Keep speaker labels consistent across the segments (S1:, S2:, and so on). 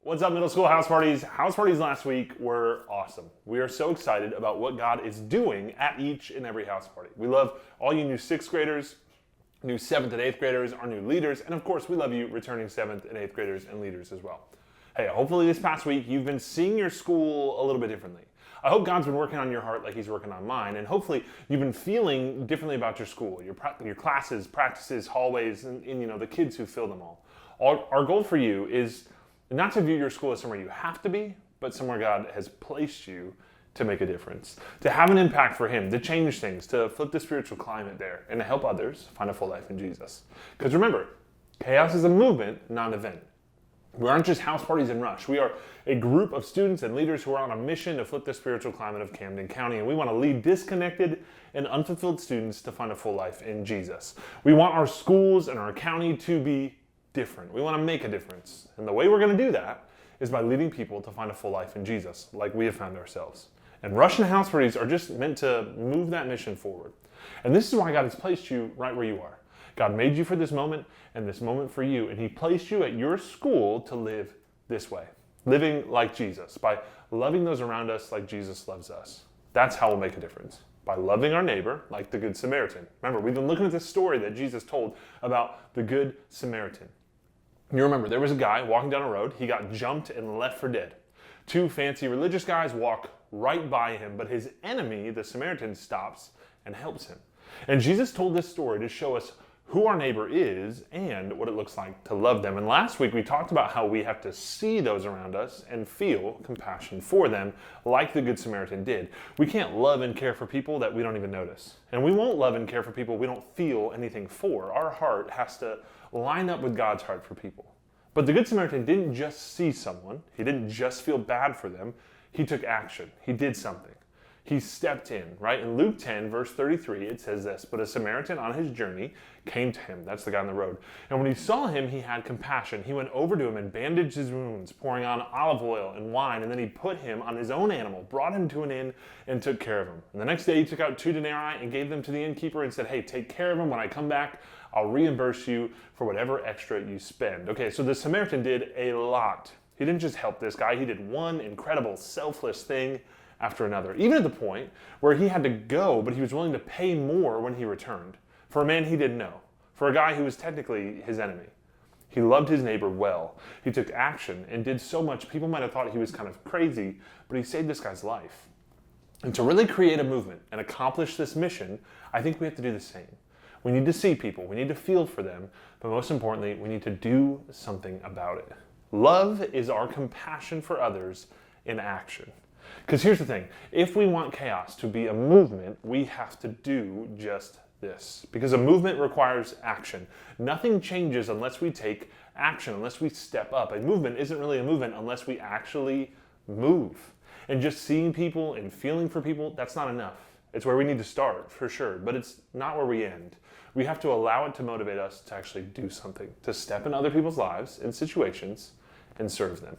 S1: What's up, middle school house parties? House parties last week were awesome. We are so excited about what God is doing at each and every house party. We love all you new 6th graders, new 7th and 8th graders, our new leaders, and of course we love you returning 7th and 8th graders and leaders as well. Hey, hopefully this past week you've been seeing your school a little bit differently. I hope God's been working on your heart like he's working on mine, and hopefully you've been feeling differently about your school, your classes, practices, hallways, and the kids who fill them all. Our goal for you is not to view your school as somewhere you have to be, but somewhere God has placed you to make a difference, to have an impact for him, to change things, to flip the spiritual climate there, and to help others find a full life in Jesus. Because remember, chaos is a movement, not an event. We aren't just house parties and rush. We are a group of students and leaders who are on a mission to flip the spiritual climate of Camden County, and we want to lead disconnected and unfulfilled students to find a full life in Jesus. We want our schools and our county to be different. We want to make a difference. And the way we're going to do that is by leading people to find a full life in Jesus, like we have found ourselves. And rush and house parties are just meant to move that mission forward. And this is why God has placed you right where you are. God made you for this moment and this moment for you, and he placed you at your school to live this way, living like Jesus, by loving those around us like Jesus loves us. That's how we'll make a difference, by loving our neighbor like the Good Samaritan. Remember, we've been looking at this story that Jesus told about the Good Samaritan. You remember, there was a guy walking down a road. He got jumped and left for dead. 2 fancy religious guys walk right by him, but his enemy, the Samaritan, stops and helps him. And Jesus told this story to show us who our neighbor is and what it looks like to love them. And last week we talked about how we have to see those around us and feel compassion for them like the Good Samaritan did. We can't love and care for people that we don't even notice. And we won't love and care for people we don't feel anything for. Our heart has to line up with God's heart for people. But the Good Samaritan didn't just see someone. He didn't just feel bad for them. He took action. He did something. He stepped in, right? In Luke 10, verse 33, it says this, "But a Samaritan on his journey came to him," that's the guy on the road, "and when he saw him, he had compassion. He went over to him and bandaged his wounds, pouring on olive oil and wine, and then he put him on his own animal, brought him to an inn, and took care of him. And the next day he took out 2 denarii and gave them to the innkeeper and said, 'Hey, take care of him. When I come back, I'll reimburse you for whatever extra you spend.'" Okay, so the Samaritan did a lot. He didn't just help this guy. He did one incredible, selfless thing after another, even at the point where he had to go, but he was willing to pay more when he returned, for a man he didn't know, for a guy who was technically his enemy. He loved his neighbor well. He took action and did so much, people might have thought he was kind of crazy, but he saved this guy's life. And to really create a movement and accomplish this mission, I think we have to do the same. We need to see people, we need to feel for them, but most importantly, we need to do something about it. Love is our compassion for others in action. Because here's the thing, if we want chaos to be a movement, we have to do just this. Because a movement requires action. Nothing changes unless we take action, unless we step up. A movement isn't really a movement unless we actually move. And just seeing people and feeling for people, that's not enough. It's where we need to start, for sure, but it's not where we end. We have to allow it to motivate us to actually do something, to step in other people's lives and situations and serve them.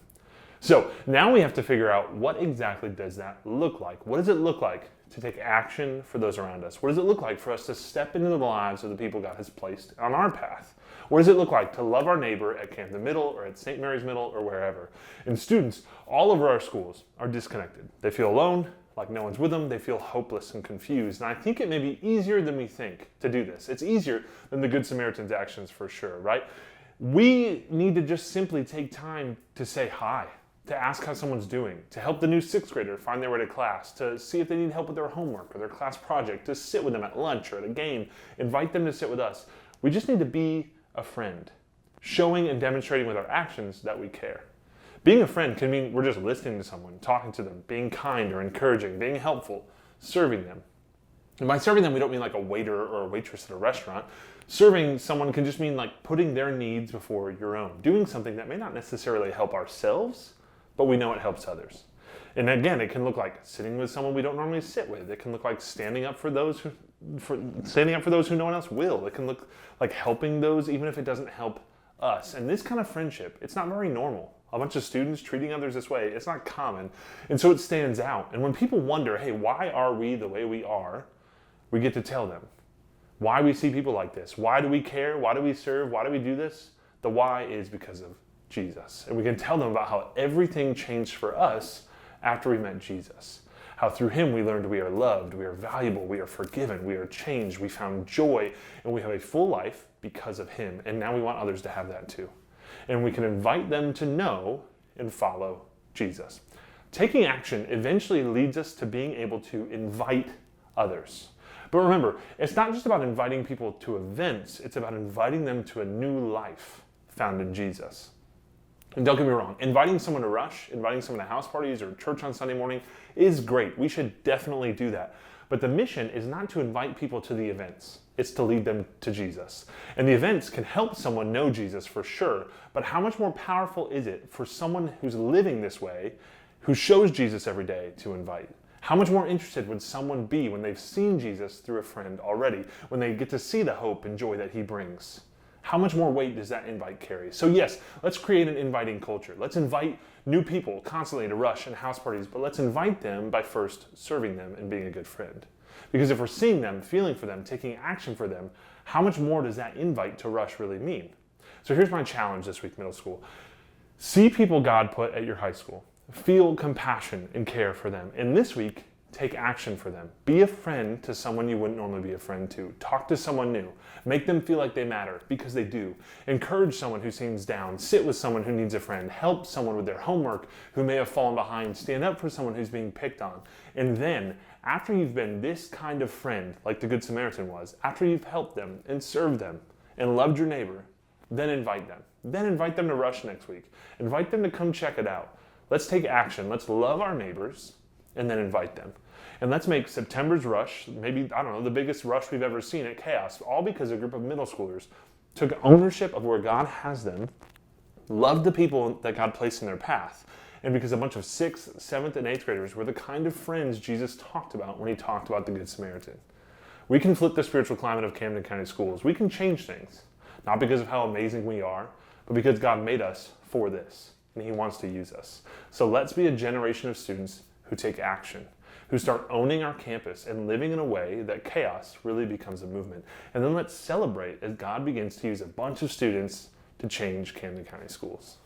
S1: So now we have to figure out, what exactly does that look like? What does it look like to take action for those around us? What does it look like for us to step into the lives of the people God has placed on our path? What does it look like to love our neighbor at Camden Middle or at St. Mary's Middle or wherever? And students all over our schools are disconnected. They feel alone, like no one's with them. They feel hopeless and confused. And I think it may be easier than we think to do this. It's easier than the Good Samaritan's actions for sure, right? We need to just simply take time to say hi, to ask how someone's doing, to help the new 6th grader find their way to class, to see if they need help with their homework or their class project, to sit with them at lunch or at a game, invite them to sit with us. We just need to be a friend, showing and demonstrating with our actions that we care. Being a friend can mean we're just listening to someone, talking to them, being kind or encouraging, being helpful, serving them. And by serving them, we don't mean like a waiter or a waitress at a restaurant. Serving someone can just mean like putting their needs before your own, doing something that may not necessarily help ourselves, but we know it helps others. And again, it can look like sitting with someone we don't normally sit with. It can look like standing up for those who no one else will. It can look like helping those even if it doesn't help us. And this kind of friendship, it's not very normal. A bunch of students treating others this way, it's not common. And so it stands out. And when people wonder, hey, why are we the way we are? We get to tell them why we see people like this. Why do we care? Why do we serve? Why do we do this? The why is because of Jesus. And we can tell them about how everything changed for us after we met Jesus. How through him we learned we are loved, we are valuable, we are forgiven, we are changed, we found joy, and we have a full life because of him. And now we want others to have that too. And we can invite them to know and follow Jesus. Taking action eventually leads us to being able to invite others. But remember, it's not just about inviting people to events, it's about inviting them to a new life found in Jesus. And don't get me wrong, inviting someone to Rush, inviting someone to house parties or church on Sunday morning is great. We should definitely do that. But the mission is not to invite people to the events. It's to lead them to Jesus. And the events can help someone know Jesus for sure, but how much more powerful is it for someone who's living this way, who shows Jesus every day, to invite? How much more interested would someone be when they've seen Jesus through a friend already, when they get to see the hope and joy that he brings? How much more weight does that invite carry? So yes, let's create an inviting culture. Let's invite new people constantly to Rush and house parties, but let's invite them by first serving them and being a good friend. Because if we're seeing them, feeling for them, taking action for them, how much more does that invite to Rush really mean? So here's my challenge this week, middle school. See people God put at your high school. Feel compassion and care for them. And this week, take action for them. Be a friend to someone you wouldn't normally be a friend to. Talk to someone new. Make them feel like they matter, because they do. Encourage someone who seems down. Sit with someone who needs a friend. Help someone with their homework who may have fallen behind. Stand up for someone who's being picked on. And then, after you've been this kind of friend, like the Good Samaritan was, after you've helped them and served them and loved your neighbor, then invite them. Then invite them to Rush next week. Invite them to come check it out. Let's take action. Let's love our neighbors and then invite them. And let's make September's Rush, maybe, I don't know, the biggest Rush we've ever seen at Chaos, all because a group of middle schoolers took ownership of where God has them, loved the people that God placed in their path, and because a bunch of 6th, 7th, and 8th graders were the kind of friends Jesus talked about when he talked about the Good Samaritan. We can flip the spiritual climate of Camden County Schools. We can change things, not because of how amazing we are, but because God made us for this, and he wants to use us. So let's be a generation of students who take action, who start owning our campus and living in a way that Chaos really becomes a movement. And then let's celebrate as God begins to use a bunch of students to change Camden County Schools.